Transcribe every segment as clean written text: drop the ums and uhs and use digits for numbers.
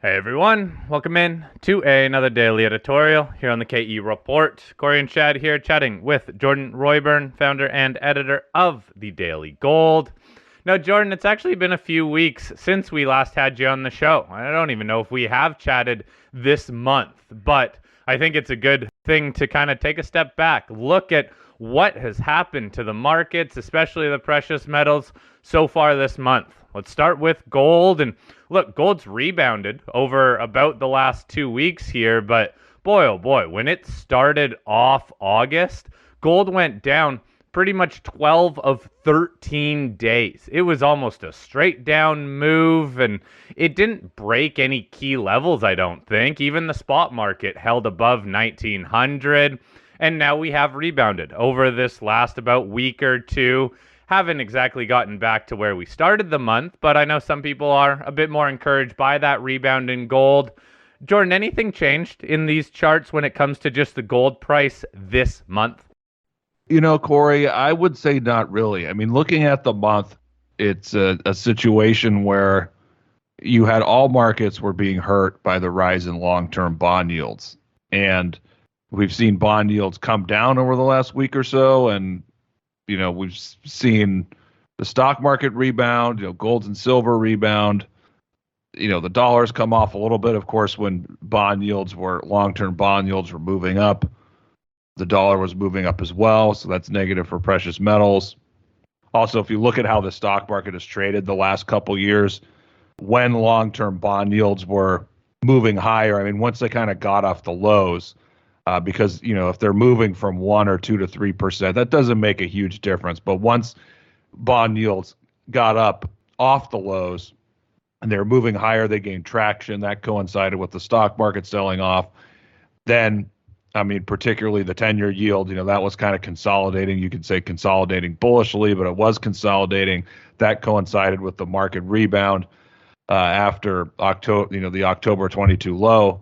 Hey everyone, welcome in to another daily editorial here on the KE Report. Corey and Chad here chatting with Jordan Roy-Byrne, founder and editor of The Daily Gold. Now, Jordan, it's actually been a few weeks since we last had you on the show. I don't even know if we have chatted this month, but I think it's a good thing to kind of take a step back, look at what has happened to the markets, especially the precious metals, so far this month. Let's start with gold. And look, gold's rebounded over about the last 2 weeks here, but boy, oh boy, when it started off August, gold went down pretty much 12 of 13 days. It was almost a straight down move, and it didn't break any key levels, I don't think. Even the spot market held above 1900, and now we have rebounded over this last about week or two. Haven't exactly gotten back to where we started the month, but I know some people are a bit more encouraged by that rebound in gold. Jordan, anything changed in these charts when it comes to just the gold price this month? Corey, I would say not really. I mean, looking at the month, it's a situation where you had all markets were being hurt by the rise in long-term bond yields. And we've seen bond yields come down over the last week or so, and we've seen the stock market rebound, gold and silver rebound. The dollars come off a little bit, of course, when long-term bond yields were moving up. The dollar was moving up as well, so that's negative for precious metals. Also, if you look at how the stock market has traded the last couple years, when long-term bond yields were moving higher, I mean, once they kind of got off the lows, because if they're moving from 1 or 2 to 3%, that doesn't make a huge difference. But once bond yields got up off the lows and they're moving higher, they gained traction. That coincided with the stock market selling off. Then, I mean, particularly the 10-year yield, that was kind of consolidating. You could say consolidating bullishly, but it was consolidating. That coincided with the market rebound after October, the October 22 low.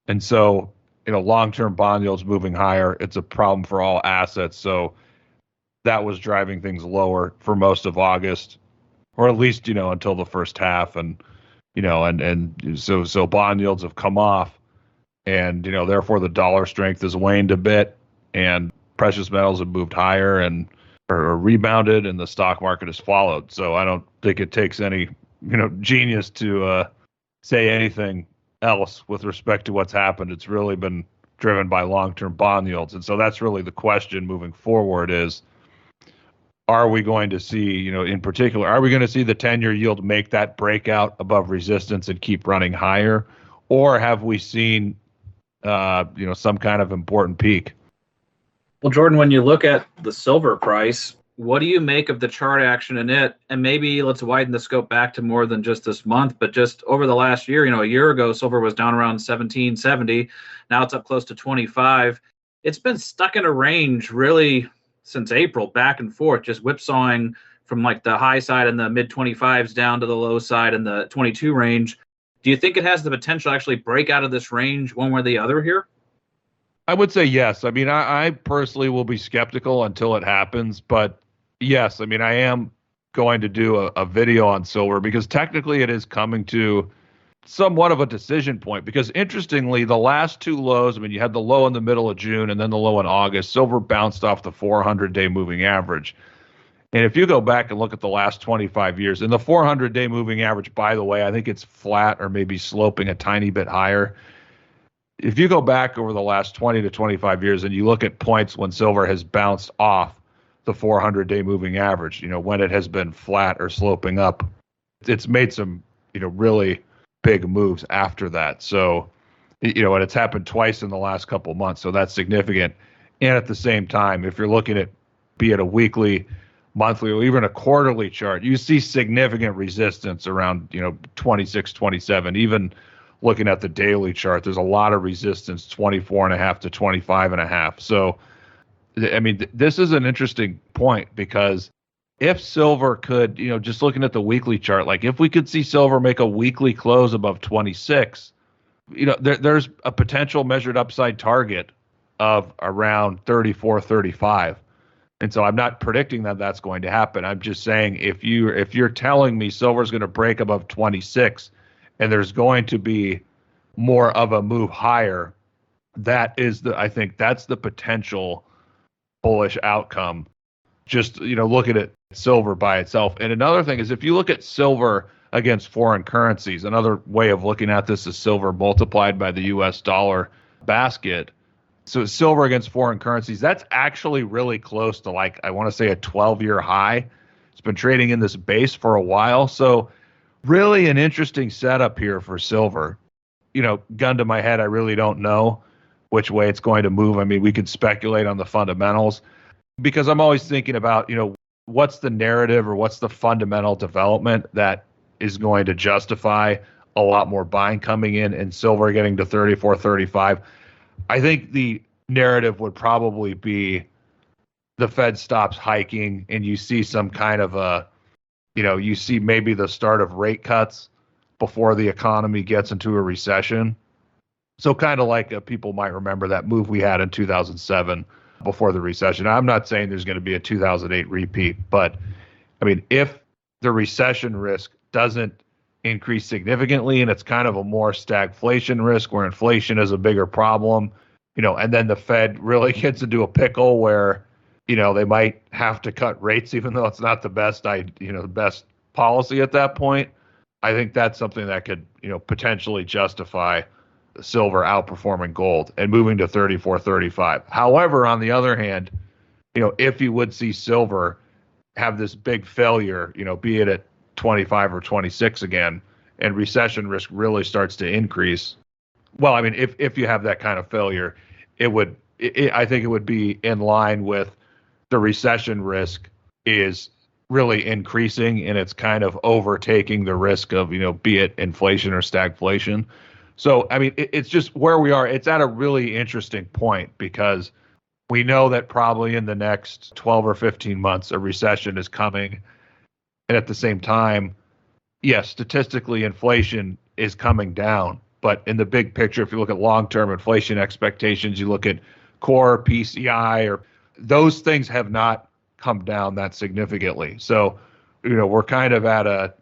And so, long-term bond yields moving higher, it's a problem for all assets. So that was driving things lower for most of August, or at least, until the first half. And, so bond yields have come off, and, therefore the dollar strength has waned a bit, and precious metals have moved higher and or rebounded, and the stock market has followed. So I don't think it takes any, genius to say anything else with respect to what's happened. It's really been driven by long-term bond yields. And so that's really the question moving forward is, are we going to see, in particular, are we going to see the 10-year yield make that breakout above resistance and keep running higher? Or have we seen, some kind of important peak? Well, Jordan, when you look at the silver price, what do you make of the chart action in it? And maybe let's widen the scope back to more than just this month, but just over the last year. A year ago, silver was down around 1770. Now it's up close to 25. It's been stuck in a range really since April, back and forth, just whipsawing from like the high side in the mid 25s down to the low side in the 22 range. Do you think it has the potential to actually break out of this range one way or the other here? I would say yes. I mean, I personally will be skeptical until it happens, but yes, I mean, I am going to do a video on silver because technically it is coming to somewhat of a decision point. Because interestingly, the last two lows, I mean, you had the low in the middle of June and then the low in August, silver bounced off the 400-day moving average. And if you go back and look at the last 25 years, and the 400-day moving average, by the way, I think it's flat or maybe sloping a tiny bit higher. If you go back over the last 20 to 25 years and you look at points when silver has bounced off the 400-day moving average, when it has been flat or sloping up, it's made some, really big moves after that. So, and it's happened twice in the last couple of months. So that's significant. And at the same time, if you're looking at, be it a weekly, monthly, or even a quarterly chart, you see significant resistance around, 26, 27, even looking at the daily chart, there's a lot of resistance, 24.5 to 25.5. So, I mean, this is an interesting point because if silver could, just looking at the weekly chart, like if we could see silver make a weekly close above 26, there's a potential measured upside target of around 34, 35. And so I'm not predicting that that's going to happen. I'm just saying if you're telling me silver's going to break above 26 and there's going to be more of a move higher, I think that's the potential bullish outcome. Just, look at it, silver by itself. And another thing is if you look at silver against foreign currencies, another way of looking at this is silver multiplied by the US dollar basket. So silver against foreign currencies, that's actually really close to, like, I want to say a 12-year high. It's been trading in this base for a while. So really an interesting setup here for silver. Gun to my head, I really don't know which way it's going to move. I mean, we could speculate on the fundamentals because I'm always thinking about, what's the narrative or what's the fundamental development that is going to justify a lot more buying coming in and silver getting to 34, 35. I think the narrative would probably be the Fed stops hiking and you see some kind of you see maybe the start of rate cuts before the economy gets into a recession. So kind of like people might remember that move we had in 2007 before the recession. I'm not saying there's going to be a 2008 repeat, but I mean, if the recession risk doesn't increase significantly and it's kind of a more stagflation risk where inflation is a bigger problem, and then the Fed really gets into a pickle where, they might have to cut rates even though it's not the best, the best policy at that point. I think that's something that could, potentially justify silver outperforming gold and moving to 34, 35. However, on the other hand, if you would see silver have this big failure, be it at 25 or 26 again, and recession risk really starts to increase. Well, I mean, if you have that kind of failure, I think it would be in line with the recession risk is really increasing and it's kind of overtaking the risk of, be it inflation or stagflation. So, I mean, it's just where we are. It's at a really interesting point because we know that probably in the next 12 or 15 months, a recession is coming. And at the same time, yes, statistically, inflation is coming down. But in the big picture, if you look at long-term inflation expectations, you look at core PCI, or those things have not come down that significantly. So, we're kind of at a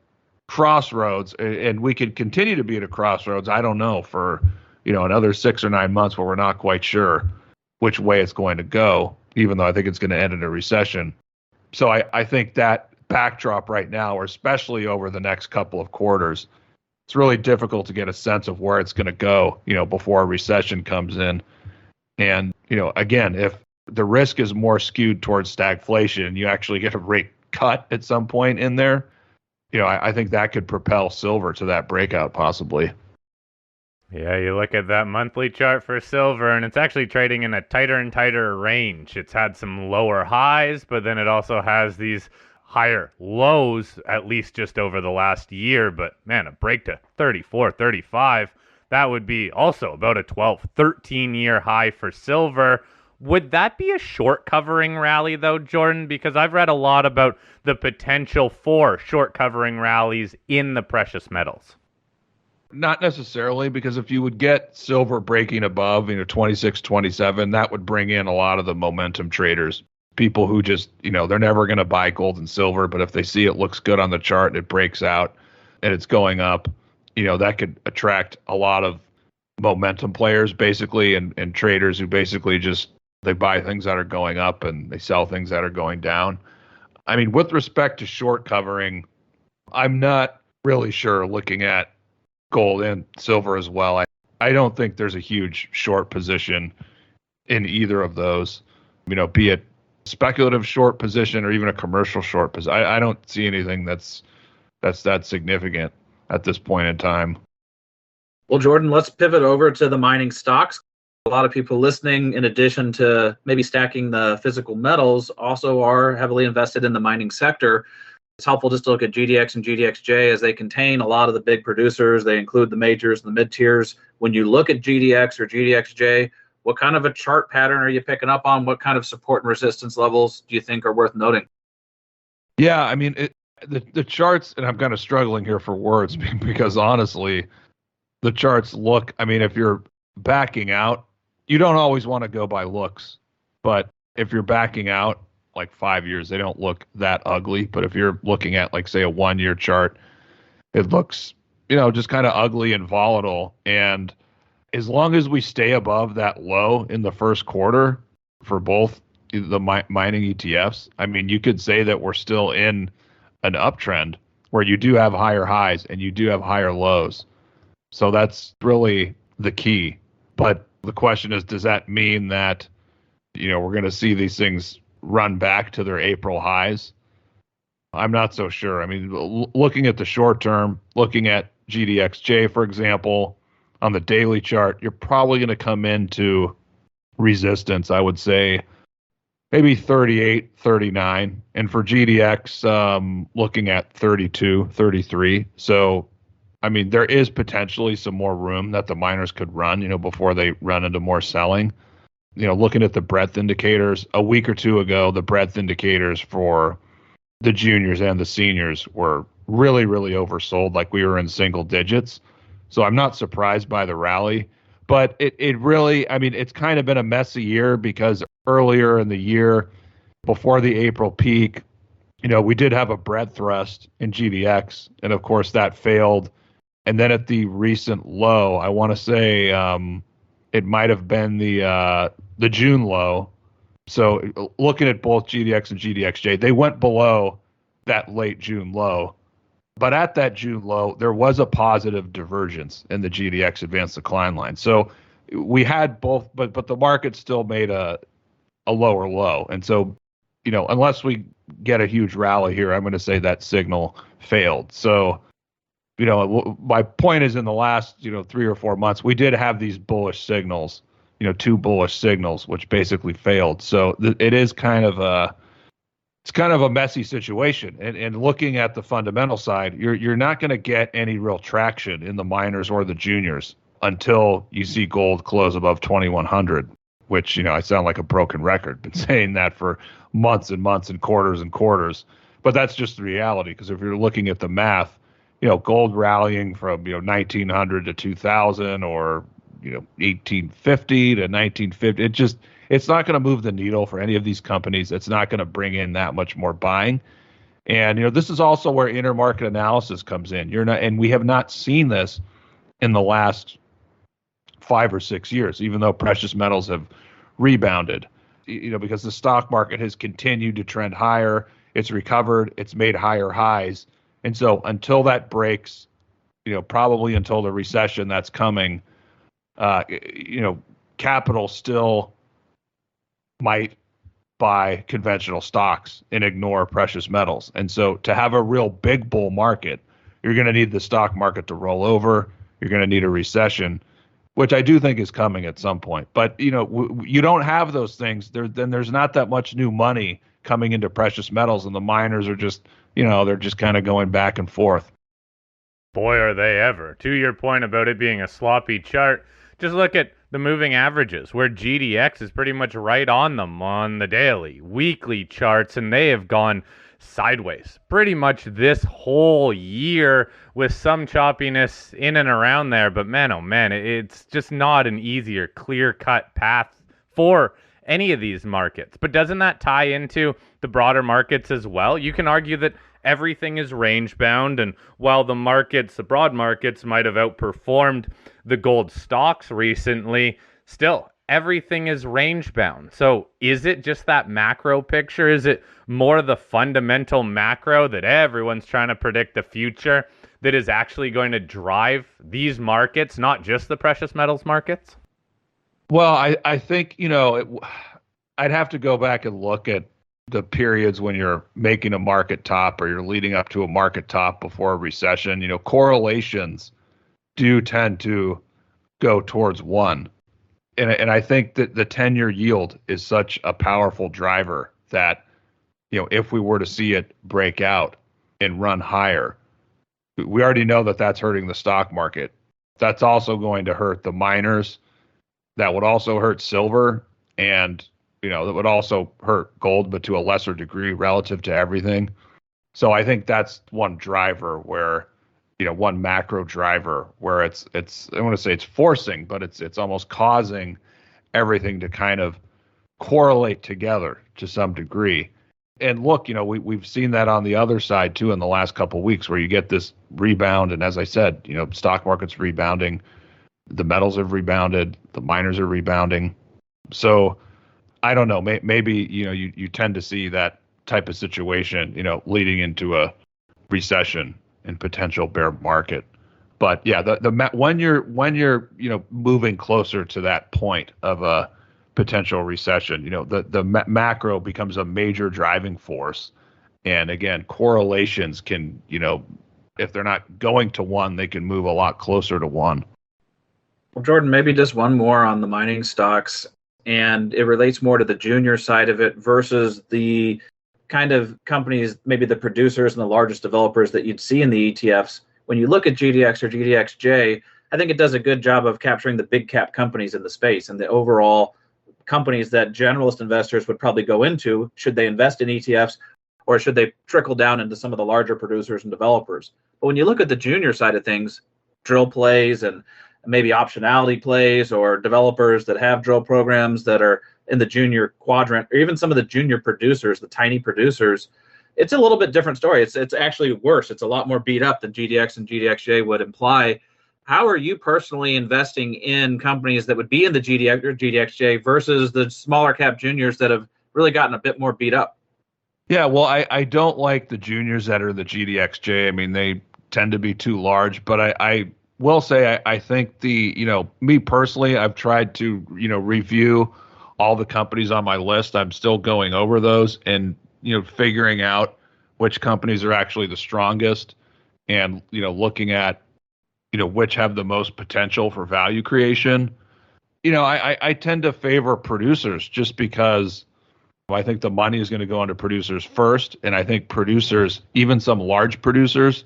crossroads, and we could continue to be at a crossroads. I don't know for, another 6 or 9 months where we're not quite sure which way it's going to go, even though I think it's going to end in a recession. So I think that backdrop right now, or especially over the next couple of quarters, it's really difficult to get a sense of where it's going to go, before a recession comes in. And, again, if the risk is more skewed towards stagflation, you actually get a rate cut at some point in there, I think that could propel silver to that breakout possibly. Yeah, you look at that monthly chart for silver, and it's actually trading in a tighter and tighter range. It's had some lower highs, but then it also has these higher lows, at least just over the last year. But man, a break to 34, 35, that would be also about a 12, 13-year high for silver. Would that be a short covering rally, though, Jordan? Because I've read a lot about the potential for short covering rallies in the precious metals. Not necessarily, because if you would get silver breaking above, 26, 27, that would bring in a lot of the momentum traders, people who just, they're never going to buy gold and silver, but if they see it looks good on the chart and it breaks out and it's going up, that could attract a lot of momentum players basically, and traders who basically just, they buy things that are going up and they sell things that are going down. I mean, with respect to short covering, I'm not really sure looking at gold and silver as well. I don't think there's a huge short position in either of those, be it speculative short position or even a commercial short position. I don't see anything that's that significant at this point in time. Well, Jordan, let's pivot over to the mining stocks. A lot of people listening, in addition to maybe stacking the physical metals, also are heavily invested in the mining sector. It's helpful just to look at GDX and GDXJ as they contain a lot of the big producers. They include the majors and the mid-tiers. When you look at GDX or GDXJ, what kind of a chart pattern are you picking up on? What kind of support and resistance levels do you think are worth noting? Yeah, I mean, the charts, and I'm kind of struggling here for words because honestly, the charts look, I mean, if you're backing out, you don't always want to go by looks, but if you're backing out like 5 years, they don't look that ugly. But if you're looking at, like, say, a 1 year chart, it looks just kind of ugly and volatile. And as long as we stay above that low in the first quarter for both the mining ETFs, I mean, you could say that we're still in an uptrend where you do have higher highs and you do have higher lows. So that's really the key. But the question is, does that mean that, we're going to see these things run back to their April highs? I'm not so sure. I mean, looking at the short term, looking at GDXJ, for example, on the daily chart, you're probably going to come into resistance, I would say, maybe 38, 39. And for GDX, looking at 32, 33. So, I mean, there is potentially some more room that the miners could run, before they run into more selling. Looking at the breadth indicators, a week or two ago, the breadth indicators for the juniors and the seniors were really, really oversold, like we were in single digits. So I'm not surprised by the rally, but it really, I mean, it's kind of been a messy year because earlier in the year, before the April peak, we did have a bread thrust in GDX, and of course that failed. And then at the recent low, I want to say it might have been the June low. So looking at both GDX and GDXJ, they went below that late June low. But at that June low, there was a positive divergence in the GDX advanced decline line. So we had both, but the market still made a lower low. And so, unless we get a huge rally here, I'm going to say that signal failed. So, my point is, in the last, 3 or 4 months, we did have these bullish signals, 2 bullish signals, which basically failed. So it is kind of a messy situation. And looking at the fundamental side, you're not going to get any real traction in the miners or the juniors until you see gold close above 2,100, which, I sound like a broken record. Been saying that for months and months and quarters. But that's just the reality, because if you're looking at the math, gold rallying from, 1,900 to 2,000 or, 1850 to 1950, it's not going to move the needle for any of these companies. It's not going to bring in that much more buying. And, this is also where intermarket analysis comes in. And we have not seen this in the last 5 or 6 years, even though precious metals have rebounded, because the stock market has continued to trend higher. It's recovered. It's made higher highs. And so until that breaks, probably until the recession that's coming, capital still might buy conventional stocks and ignore precious metals. And so to have a real big bull market, you're going to need the stock market to roll over. You're going to need a recession, which I do think is coming at some point. But, you don't have those things. Then there's not that much new money coming into precious metals, and the miners are just, they're just kind of going back and forth. Boy, are they ever. To your point about it being a sloppy chart, just look at the moving averages, where GDX is pretty much right on them on the daily, weekly charts, and they have gone sideways pretty much this whole year, with some choppiness in and around there. But man, oh man, it's just not an easier, clear-cut path for any of these markets. But doesn't that tie into the broader markets as well? You can argue that everything is range bound, and while the broad markets might have outperformed the gold stocks recently, still everything is range bound. So is it just that macro picture? Is it more the fundamental macro that everyone's trying to predict the future that is actually going to drive these markets, not just the precious metals markets? Well, I think, I'd have to go back and look at the periods when you're making a market top or you're leading up to a market top before a recession. Correlations do tend to go towards one. And I think that the 10-year yield is such a powerful driver that, if we were to see it break out and run higher, we already know that that's hurting the stock market. That's also going to hurt the miners. That would also hurt silver, and that would also hurt gold, but to a lesser degree relative to everything. So I think that's one driver where, one macro driver where it's I want to say it's forcing, but it's almost causing everything to kind of correlate together to some degree. And look, we've seen that on the other side too in the last couple of weeks where you get this rebound. And as I said, stock market's rebounding, the metals have rebounded, the miners are rebounding. So I don't know, maybe, you tend to see that type of situation, leading into a recession and potential bear market. But yeah, when you're moving closer to that point of a potential recession, the macro becomes a major driving force. And again, correlations can, if they're not going to one, they can move a lot closer to one. Well, Jordan, maybe just one more on the mining stocks, and it relates more to the junior side of it versus the kind of companies, maybe the producers and the largest developers that you'd see in the ETFs. When you look at GDX or GDXJ, I think it does a good job of capturing the big cap companies in the space and the overall companies that generalist investors would probably go into. Should they invest in ETFs, or should they trickle down into some of the larger producers and developers? But when you look at the junior side of things, drill plays and maybe optionality plays, or developers that have drill programs that are in the junior quadrant, or even some of the junior producers, the tiny producers, it's a little bit different story. It's actually worse. It's a lot more beat up than GDX and GDXJ would imply. How are you personally investing in companies that would be in the GDX or GDXJ versus the smaller cap juniors that have really gotten a bit more beat up? Yeah, well, I don't like the juniors that are the GDXJ. I mean, they tend to be too large, but I will say I think me personally, I've tried to, review all the companies on my list. I'm still going over those and, figuring out which companies are actually the strongest and, looking at, which have the most potential for value creation. I tend to favor producers just because I think the money is going to go into producers first. And I think producers, even some large producers,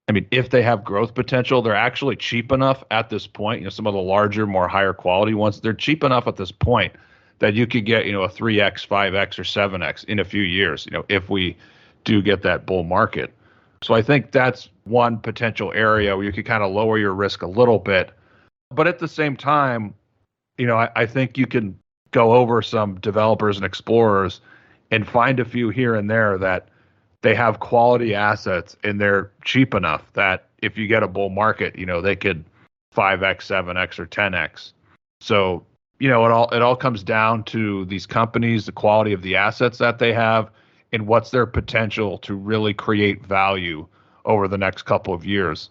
I mean, if they have growth potential, they're actually cheap enough at this point. Some of the larger, more higher quality ones, they're cheap enough at this point that you could get, a 3x, 5x, or 7x in a few years, if we do get that bull market. So I think that's one potential area where you could kind of lower your risk a little bit. But at the same time, I think you can go over some developers and explorers and find a few here and there that they have quality assets and they're cheap enough that if you get a bull market, they could 5x, 7x, or 10x. So, it all comes down to these companies, the quality of the assets that they have, and what's their potential to really create value over the next couple of years.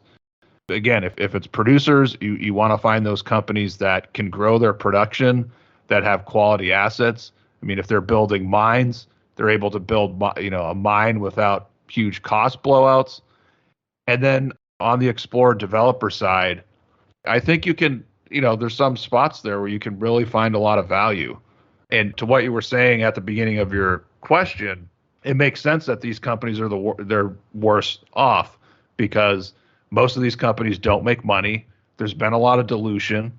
Again, if it's producers, you want to find those companies that can grow their production, that have quality assets. I mean, if they're building mines, they're able to build, a mine without huge cost blowouts. And then on the explorer developer side, I think you can, there's some spots there where you can really find a lot of value. And to what you were saying at the beginning of your question, it makes sense that these companies are they're worse off because most of these companies don't make money. There's been a lot of dilution.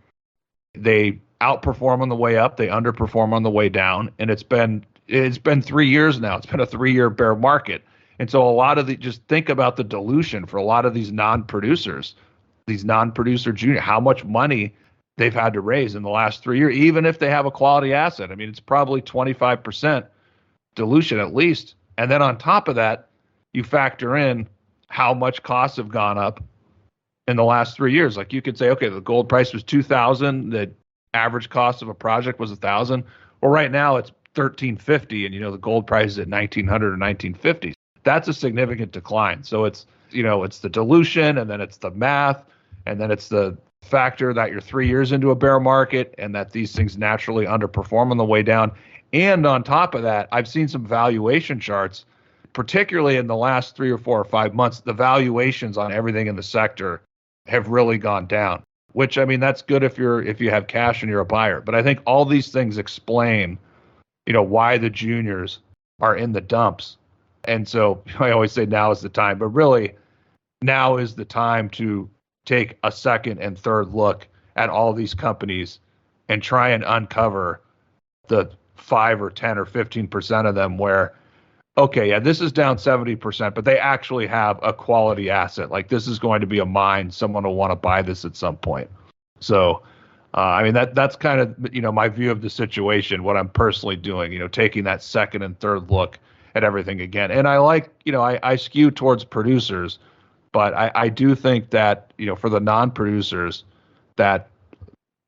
They outperform on the way up, they underperform on the way down, and it's been 3 years now. It's been a 3-year bear market. And so a lot of just think about the dilution for a lot of these non-producers, these non-producer junior, how much money they've had to raise in the last 3 years, even if they have a quality asset. I mean, it's probably 25% dilution at least. And then on top of that, you factor in how much costs have gone up in the last 3 years. Like you could say, okay, the gold price was 2,000, the average cost of a project was 1,000. Well, right now it's 1,350, and the gold price is at 1,900 or 1,950. That's a significant decline. So it's it's the dilution, and then it's the math, and then it's the factor that you're 3 years into a bear market, and that these things naturally underperform on the way down. And on top of that, I've seen some valuation charts, particularly in the last 3 or 4 or 5 months. The valuations on everything in the sector have really gone down. Which, I mean, that's good if you have cash and you're a buyer. But I think all these things explain why the juniors are in the dumps. And so I always say now is the time, but really now is the time to take a second and third look at all these companies and try and uncover the 5 or 10 or 15% of them where, okay, yeah, this is down 70%, but they actually have a quality asset. Like this is going to be a mine. Someone will want to buy this at some point. So, I mean, that's kind of, my view of the situation, what I'm personally doing, taking that second and third look at everything again. And I like, I skew towards producers, but I do think that, for the non-producers, that,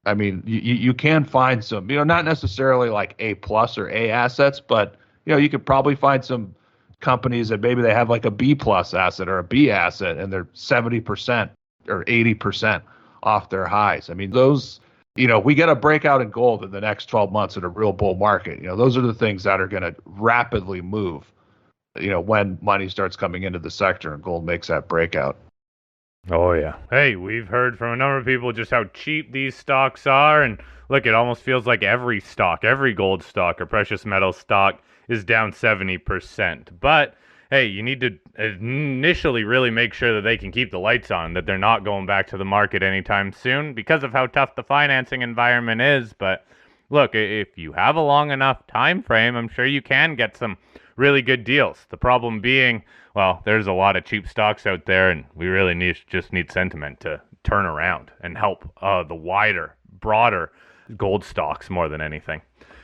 I mean, you can find some, not necessarily like A plus or A assets, but, you could probably find some companies that maybe they have like a B plus asset or a B asset and they're 70% or 80% off their highs. I mean, those, we get a breakout in gold in the next 12 months in a real bull market. Those are the things that are going to rapidly move, when money starts coming into the sector and gold makes that breakout. Oh, yeah. Hey, we've heard from a number of people just how cheap these stocks are. And look, it almost feels like every stock, every gold stock or precious metal stock is down 70%. But hey, you need to initially really make sure that they can keep the lights on, that they're not going back to the market anytime soon because of how tough the financing environment is. But look, if you have a long enough time frame, I'm sure you can get some really good deals. The problem being, well, there's a lot of cheap stocks out there, and we really just need sentiment to turn around and help the wider, broader gold stocks more than anything.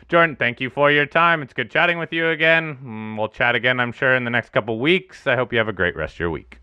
Jordan, thank you for your time. It's good chatting with you again. We'll chat again, I'm sure, in the next couple weeks. I hope you have a great rest of your week.